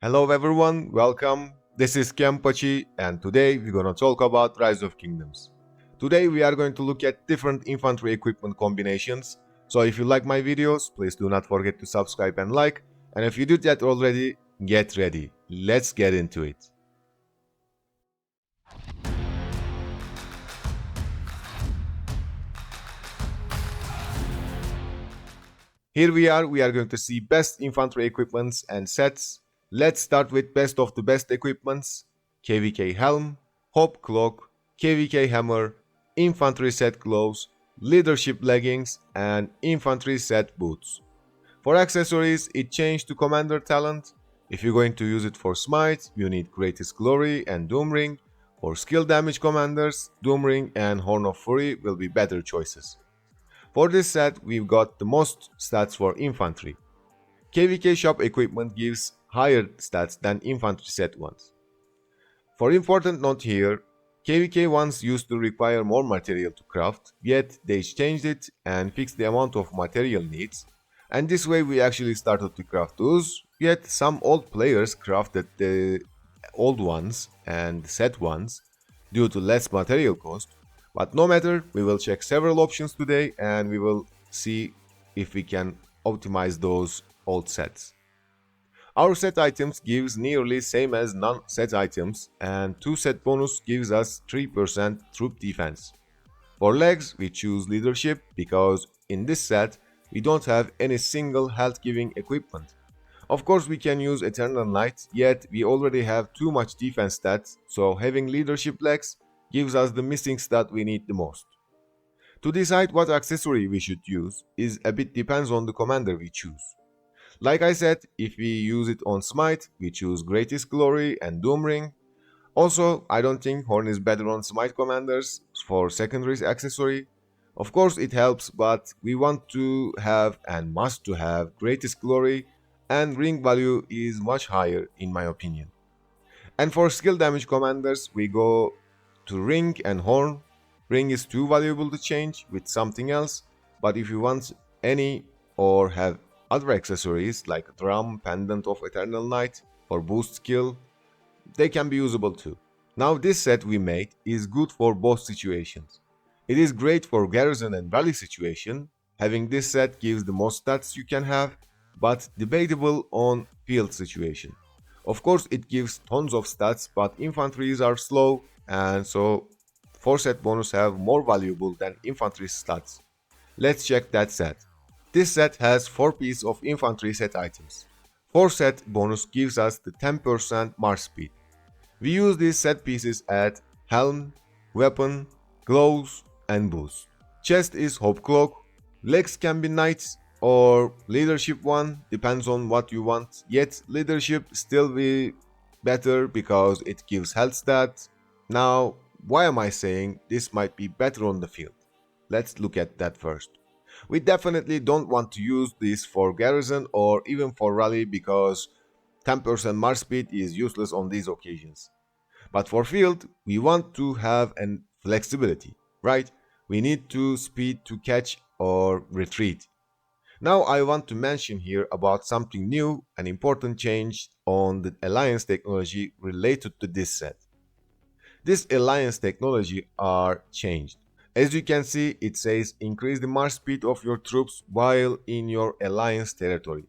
Hello everyone, welcome. This is Kenpachi and today we're gonna talk about Rise of Kingdoms. Today we are going to look at different infantry equipment combinations. So if you like my videos, please do not forget to subscribe and like. And if you did that already, get ready. Let's get into it. Here we are going to see best infantry equipments and sets. Let's start with best of the best equipments. KVK helm, Hope cloak, KVK hammer, infantry set gloves, leadership leggings, and infantry set boots. For accessories, it changed to commander talent. If you're going to use it for smite, you need Greatest Glory and Doom Ring. For skill damage commanders, Doom Ring and Horn of Fury will be better choices. For this set, we've got the most stats for infantry. KVK shop equipment gives higher stats than infantry set ones. For important note here, KVK ones used to require more material to craft, yet they changed it and fixed the amount of material needs, and this way we actually started to craft those, yet some old players crafted the old ones and set ones due to less material cost. But no matter, we will check several options today and we will see if we can optimize those old sets. Our set items gives nearly same as non-set items and 2 set bonus gives us 3% troop defense. For legs we choose leadership because in this set we don't have any single health giving equipment. Of course we can use Eternal Knight, yet we already have too much defense stats, so having leadership legs gives us the missing stat we need the most. To decide what accessory we should use is a bit depends on the commander we choose. Like I said, if we use it on Smite, we choose Greatest Glory and Doom Ring. Also, I don't think Horn is better on Smite commanders for secondary accessory. Of course it helps, but we want to have and must to have Greatest Glory and ring value is much higher in my opinion. And for skill damage commanders, we go to ring and horn. Ring is too valuable to change with something else, but if you want any or have other accessories like drum, pendant of Eternal Knight or boost skill, they can be usable too. Now this set we made is good for both situations. It is great for garrison and rally situation. Having this set gives the most stats you can have, but debatable on field situation. Of course it gives tons of stats, but infantries are slow and so 4 set bonus have more valuable than infantry stats. Let's check that set. This set has 4 pieces of infantry set items. 4 set bonus gives us the 10% march speed. We use these set pieces at helm, weapon, gloves and boots. Chest is hope cloak, legs can be knights or leadership one, depends on what you want, yet leadership still be better because it gives health stat. Now, why am I saying this might be better on the field? Let's look at that first. We definitely don't want to use this for garrison or even for rally because 10% march speed is useless on these occasions. But for field, we want to have an flexibility, right? We need to speed to catch or retreat. Now I want to mention here about something new, an important change on the alliance technology related to this set. This alliance technology are changed. As you can see, it says increase the march speed of your troops while in your alliance territory.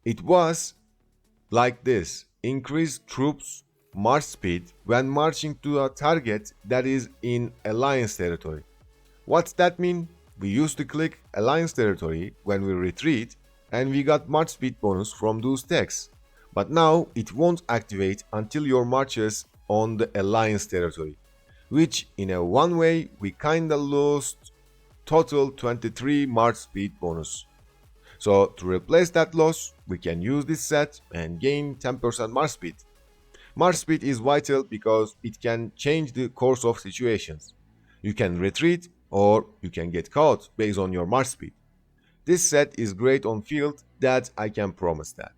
It was like this: increase troops march speed when marching to a target that is in alliance territory. What's that mean? We used to click alliance territory when we retreat and we got march speed bonus from those texts. But now it won't activate until your marches on the alliance territory, which in a one way we kinda lost total 23 march speed bonus. So to replace that loss, we can use this set and gain 10% march speed. March speed is vital because it can change the course of situations. You can retreat or you can get caught based on your march speed. This set is great on field, that I can promise that.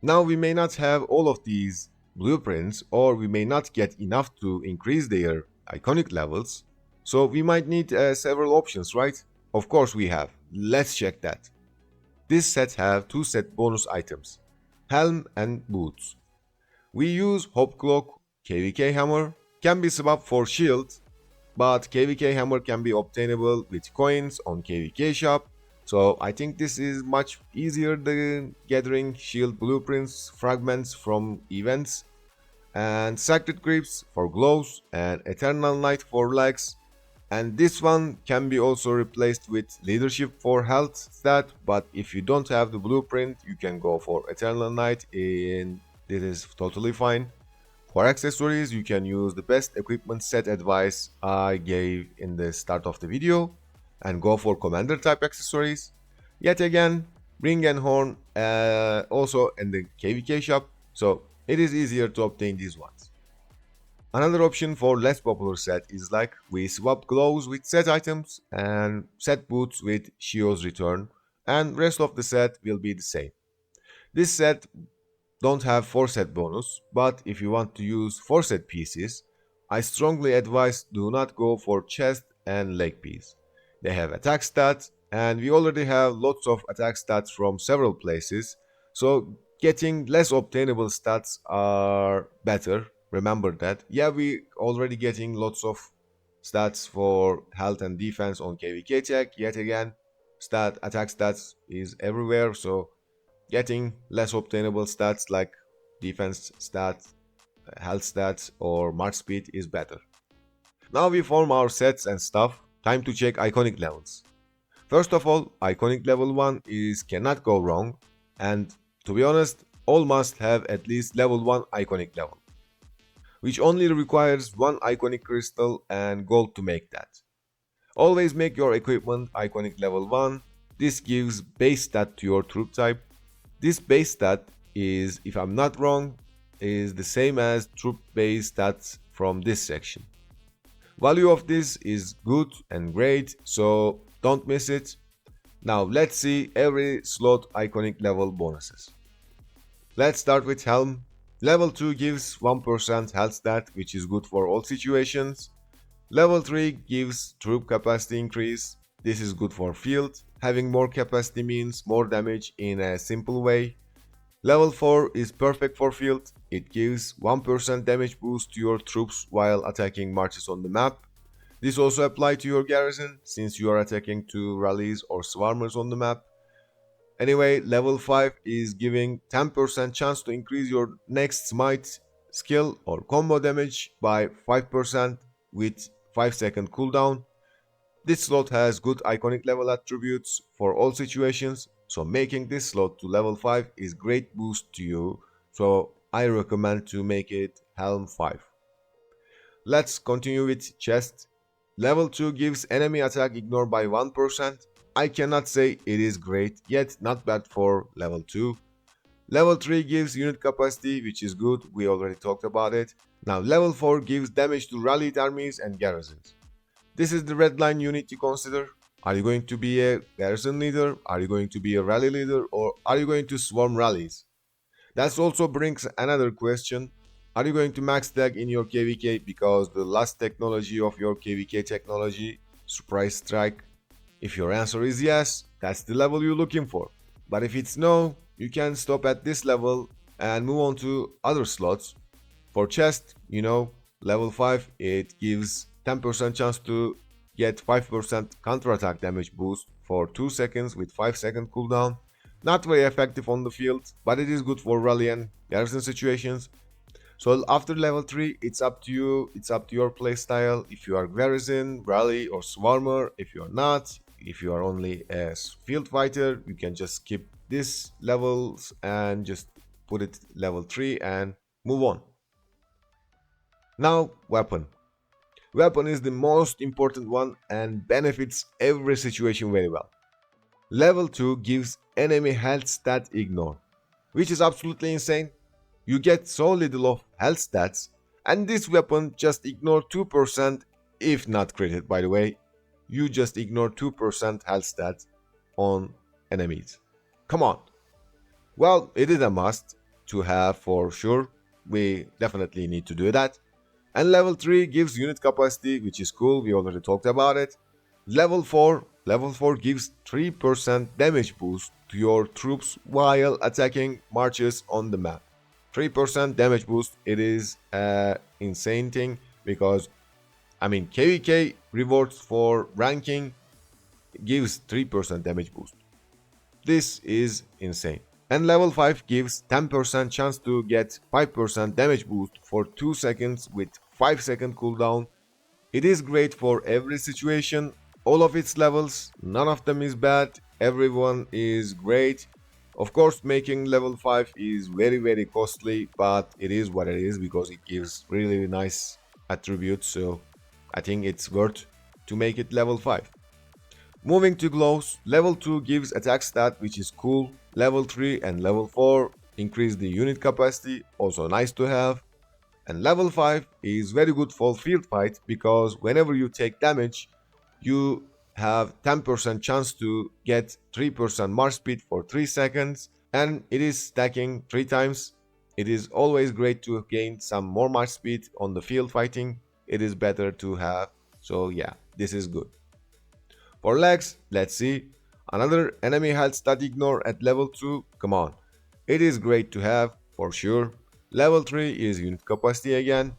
Now we may not have all of these blueprints or we may not get enough to increase their iconic levels, so we might need several options, right? Of course we have. Let's check that. This set have 2 set bonus items. helm and boots. We use Hop Cloak, KVK Hammer, can be swapped for shield, but KVK Hammer can be obtainable with coins on KVK shop, so I think this is much easier than gathering shield blueprints fragments from events, and Sacred Grips for gloves and Eternal Night for legs. And this one can be also replaced with Leadership for health stat, but if you don't have the blueprint you can go for Eternal Night, and this is totally fine. For accessories, you can use the best equipment set advice I gave in the start of the video and go for commander type accessories. Yet again, ring and horn also in the KVK shop, so it is easier to obtain these ones. Another option for less popular set is like we swap gloves with set items and set boots with Shio's return, and rest of the set will be the same. This set don't have 4 set bonus, but if you want to use 4 set pieces, I strongly advise do not go for chest and leg piece. They have attack stats, and we already have lots of attack stats from several places, so getting less obtainable stats are better. Remember that. Yeah, we already getting lots of stats for health and defense on KVK tech. Yet again, attack stats is everywhere, so getting less obtainable stats like defense stats, health stats, or march speed is better. Now we form our sets and stuff. Time to check iconic levels. First of all, iconic level 1 is cannot go wrong, and to be honest, all must have at least level 1 iconic level, which only requires 1 iconic crystal and gold to make that. Always make your equipment iconic level 1. This gives base stat to your troop type. This base stat is, if I'm not wrong, is the same as troop base stats from this section. Value of this is good and great, so don't miss it. Now let's see every slot iconic level bonuses. Let's start with Helm. Level 2 gives 1% health stat, which is good for all situations. Level 3 gives troop capacity increase. This is good for field. Having more capacity means more damage in a simple way. Level 4 is perfect for field. It gives 1% damage boost to your troops while attacking marches on the map. This also applies to your garrison since you are attacking 2 rallies or swarmers on the map. Anyway, level 5 is giving 10% chance to increase your next smite skill or combo damage by 5% with 5-second cooldown. This slot has good iconic level attributes for all situations, so making this slot to level 5 is great boost to you, so I recommend to make it Helm 5. Let's continue with chest. Level 2 gives enemy attack ignore by 1%. I cannot say it is great, yet not bad for level 2. Level 3 gives unit capacity, which is good, we already talked about it. Now level 4 gives damage to rallied armies and garrisons. This is the red line you need to consider. Are you going to be a garrison leader? Are you going to be a rally leader? Or are you going to swarm rallies? That also brings another question. Are you going to max tag in your KVK because the last technology of your KVK technology, Surprise Strike? If your answer is yes, that's the level you're looking for. But if it's no, you can stop at this level and move on to other slots. For chest, level 5, it gives 10% chance to get 5% counterattack damage boost for 2 seconds with 5-second cooldown. Not very effective on the field, but it is good for rally and garrison situations. So after level 3, it's up to you, it's up to your playstyle. If you are garrison, rally or swarmer, if you are not, if you are only a field fighter, you can just skip these levels and just put it level 3 and move on. Now weapon. Weapon is the most important one and benefits every situation very well. Level 2 gives enemy health stat ignore, which is absolutely insane. You get so little of health stats, and this weapon just ignore 2%, if not critted by the way. You just ignore 2% health stats on enemies. Come on. Well, it is a must to have for sure. We definitely need to do that. And level 3 gives unit capacity, which is cool, we already talked about it. Level 4 gives 3% damage boost to your troops while attacking marches on the map. 3% damage boost, it is an insane thing because KVK rewards for ranking gives 3% damage boost. This is insane. And level 5 gives 10% chance to get 5% damage boost for 2 seconds with 5-second cooldown. It is great for every situation, all of its levels, none of them is bad, everyone is great. Of course, making level 5 is very costly, but it is what it is because it gives really nice attributes, so I think it's worth to make it level 5. Moving to glows, level 2 gives attack stat, which is cool. Level 3 and level 4 increase the unit capacity, also nice to have. And level 5 is very good for field fight because whenever you take damage, you have 10% chance to get 3% march speed for 3 seconds, and it is stacking 3 times. It is always great to gain some more march speed on the field fighting. It is better to have, so yeah, this is good. For legs, let's see. Another enemy health stat ignore at level 2, come on. It is great to have, for sure. Level 3 is unit capacity again.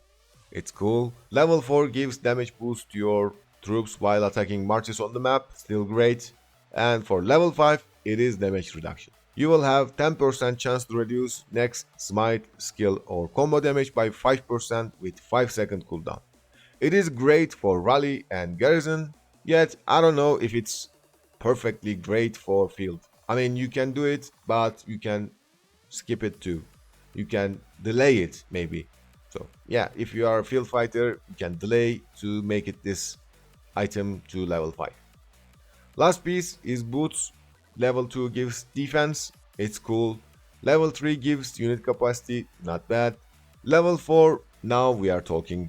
It's cool. Level 4 gives damage boost to your troops while attacking marches on the map. Still great. And for level 5, it is damage reduction. You will have 10% chance to reduce next smite, skill or combo damage by 5% with 5-second cooldown. It is great for rally and garrison, yet I don't know if it's perfectly great for field. You can do it, but you can skip it too. You can delay it maybe. So yeah, if you are a field fighter, you can delay to make it this item to level 5. Last piece is boots. Level 2 gives defense, it's cool. Level 3 gives unit capacity, not bad. Level 4, now we are talking.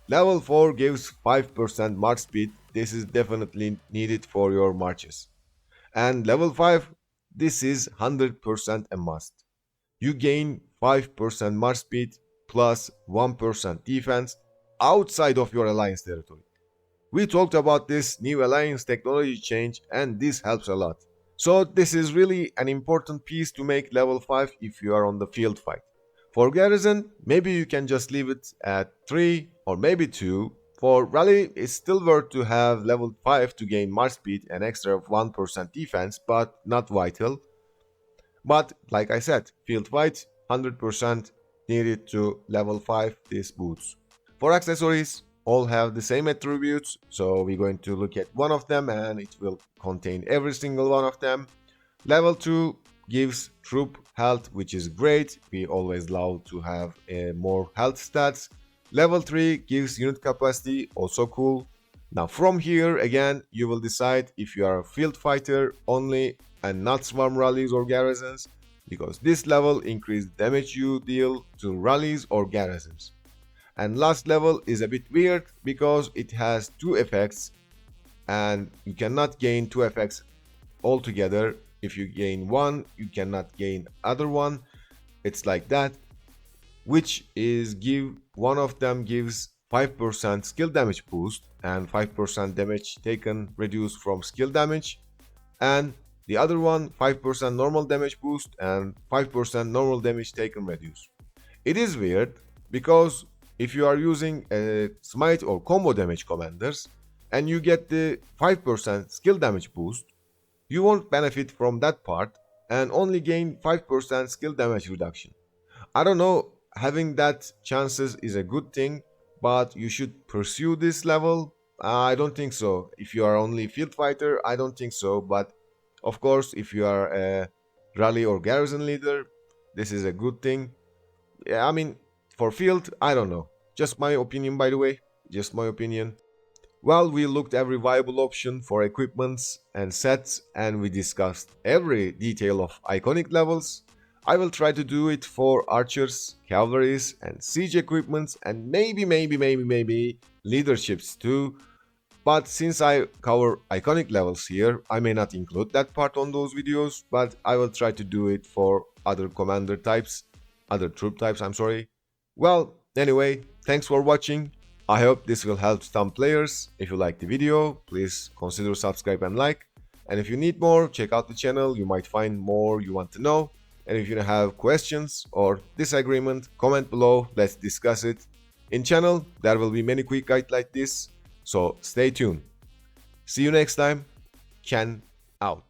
Level 4 gives 5% march speed, this is definitely needed for your marches. And level 5, this is 100% a must. You gain 5% march speed plus 1% defense outside of your alliance territory. We talked about this new alliance technology change and this helps a lot. So this is really an important piece to make level 5 if you are on the field fight. For garrison, maybe you can just leave it at 3 or maybe 2. For rally, it's still worth to have level 5 to gain march speed and extra of 1% defense, but not vital. But like I said, field fight 100% needed to level 5 these boots. For accessories, all have the same attributes, so we're going to look at one of them and it will contain every single one of them. Level 2 gives troop health, which is great. We always love to have more health stats. Level 3 gives unit capacity, also cool. Now from here again you will decide if you are a field fighter only and not swarm rallies or garrisons, because this level increases damage you deal to rallies or garrisons. And last level is a bit weird because it has 2 effects and you cannot gain 2 effects altogether. If you gain one, you cannot gain other one. It's like that, which is one of them gives 5% skill damage boost and 5% damage taken reduced from skill damage, and the other one 5% normal damage boost and 5% normal damage taken reduced. It is weird because if you are using a smite or combo damage commanders and you get the 5% skill damage boost, you won't benefit from that part and only gain 5% skill damage reduction. I don't know, having that chances is a good thing, but you should pursue this level. I don't think so. If you are only field fighter, I don't think so, but of course if you are a rally or garrison leader, this is a good thing. Yeah, for field, I don't know. Just my opinion, by the way, just my opinion. Well, we looked every viable option for equipments and sets and we discussed every detail of iconic levels. I will try to do it for archers, cavalries and siege equipments and maybe leaderships too. But since I cover iconic levels here, I may not include that part on those videos, but I will try to do it for other other troop types, I'm sorry. Well, anyway, thanks for watching. I hope this will help some players. If you like the video, please consider subscribe and like. And if you need more, check out the channel, you might find more you want to know. And if you have questions or disagreement, comment below, let's discuss it. In channel, there will be many quick guides like this, so stay tuned. See you next time. Ken out.